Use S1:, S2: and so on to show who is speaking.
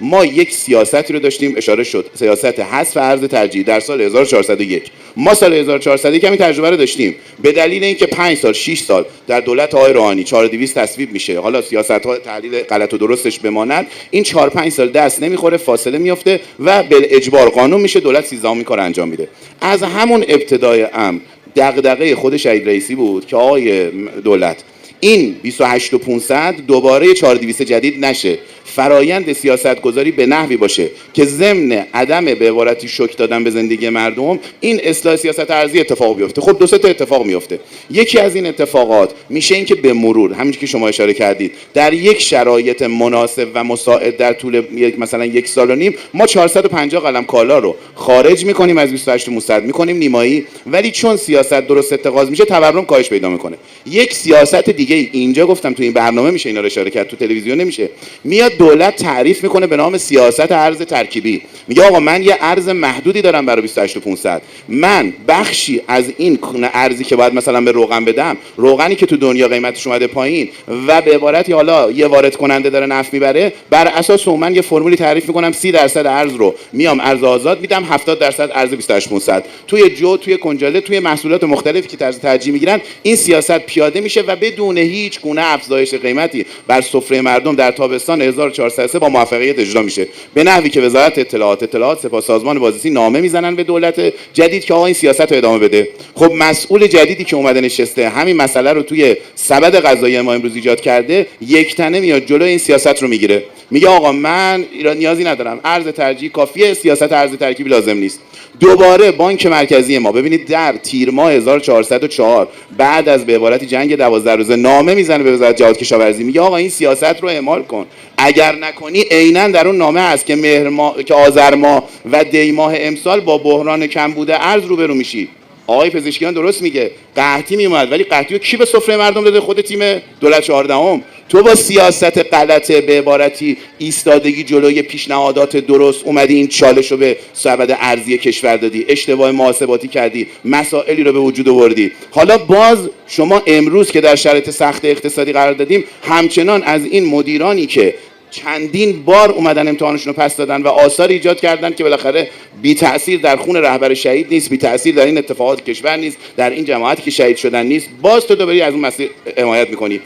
S1: ما یک سیاستی رو داشتیم، اشاره شد، سیاست حذف ارز ترجیحی در سال 1401. ما سال 1401 همین تجربه رو داشتیم. به دلیل اینکه 5 سال 6 سال در دولت آقای روحانی 4200 تصویب میشه، حالا سیاست‌ها تحلیل غلط و درستش بماند، این 4 5 سال دست نمیخوره، فاصله میفته و بالاجبار قانون میشه، دولت 13 کار انجام میده. از همون ابتدای امر دغدغه خود شهید رئیسی بود که آقای دولت این 28500 دوباره 4200 جدید نشه، فرایند سیاست گذاری به نحوی باشه که ضمن عدم به عبارتی شوک دادن به زندگی مردم این اصلاح سیاست ارضی اتفاق بیفته. خب دو سه تا اتفاق میفته. یکی از این اتفاقات میشه اینکه به مرور، همونجوری که شما اشاره کردید، در یک شرایط مناسب و مساعد در طول مثلا 1 سال و نیم ما 450 قلم کالا رو خارج میکنیم از 28500 میکنیم نیمایی، ولی چون سیاست درست اتخاذ میشه تورم کاهش پیدا میکنه. یک سیاست دیگه اینجا گفتم تو این برنامه میشه اینا رو اشاره کرد، تو تلویزیون نمیشه. میاد دولت تعریف میکنه به نام سیاست ارز ترکیبی، میگه آقا من یه ارز محدودی دارم برای 28500، من بخشی از این ارزی که باید مثلا به روغن بدم، روغنی که تو دنیا قیمتش اومده پایین و به عبارتی حالا یه وارد کننده داره نفت میبره، بر اساس اون من یه فرمولی تعریف میکنم 30% ارز رو میام ارز آزاد میدم، 70% ارز 28500 توی جو، توی کنجاله، توی محصولات مختلفی که طرز ترجیح میگیرن. این سیاست پیاده میشه و بدون هیچ گونه افزایش قیمتی بر سفره مردم در تابستان 1403 با موفقیت اجرا میشه، به نحوی که وزارت اطلاعات سپاه سازمان بازرسی نامه میزنن به دولت جدید که آقا این سیاست رو ادامه بده. خب مسئول جدیدی که اومده نشسته همین مسئله رو توی سبد قضایی ما امروز ایجاد کرده، یک تنه میاد جلوی این سیاست رو میگیره، میگه آقا من نیازی ندارم، ارز ترجیحی کافیه، سیاست ارز ترکیبی لازم نیست. دوباره بانک مرکزی ما ببینید در تیر ماه 1404 بعد از به عبارتی جنگ 12 روزه نامه میزنه به وزارت جهاد کشاورزی، میگه آقا این سیاست رو اعمال کن، اگر نکنی عیناً در اون نامه هست که که آذر ماه و دی ماه امسال با بحران کمبود ارز روبرو میشی. آقای پزشکیان درست میگه، قحطی میومد، ولی قحطی رو کی به سفره مردم داده؟ خود تیم دولت 14ام. تو با سیاست غلط به عبارتی ایستادگی جلوی پیشنهادات درست اومدی این چالش رو به سبد ارزی کشور دادی، اشتباه محاسباتی کردی، مسائلی رو به وجود آوردی. حالا باز شما امروز که در شرایط سخت اقتصادی قرار دادیم، همچنان از این مدیرانی که چندین بار اومدن امتحانشون رو پس دادن و آثار ایجاد کردن که بالاخره بی تأثیر در خون رهبر شهید نیست، بی تأثیر در این اتفاقات کشور نیست، در این جماعتی که شهید شدن نیست، باز تو دوباره از اون مسیر حمایت میکنی.